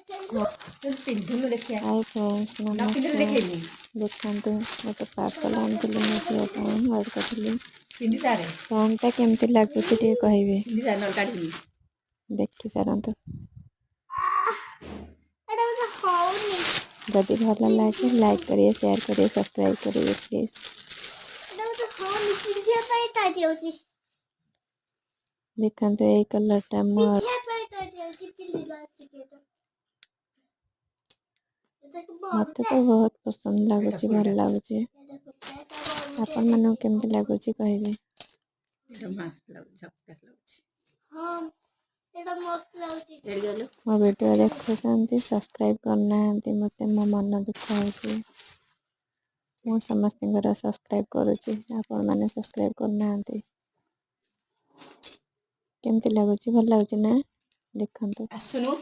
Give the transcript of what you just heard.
ପିନ୍ଧୁନୁ ଦେଖିଆ hi friends ନ ପିନ୍ଧିଲେ नमस्कार ଦେଖେଇନି देखते गोटे पार्सल आनी मो झील अर्डर करी ପିନ୍ଧି ସାରେ पैंटा केमती लगुच कहे ପିନ୍ଧि ସାରେ ନ କାଢିନି देखी सारतु जदि भल लगे लाइक करिए शेयर करिए सब्सक्राइब करिए प्लीज देखते यही कलर टा मत तो बहुत पसंद लगुच भल लगुच आपण मन केमती लगुच कहे मो वीडियो देखते सब्सक्राइब करना मत मो मन दुख हो समस्त सब्सक्राइब करुच्ची आपण मैंने सब्सक्राइब करना केमती लगुच भल लगुच ना देखते आसुनु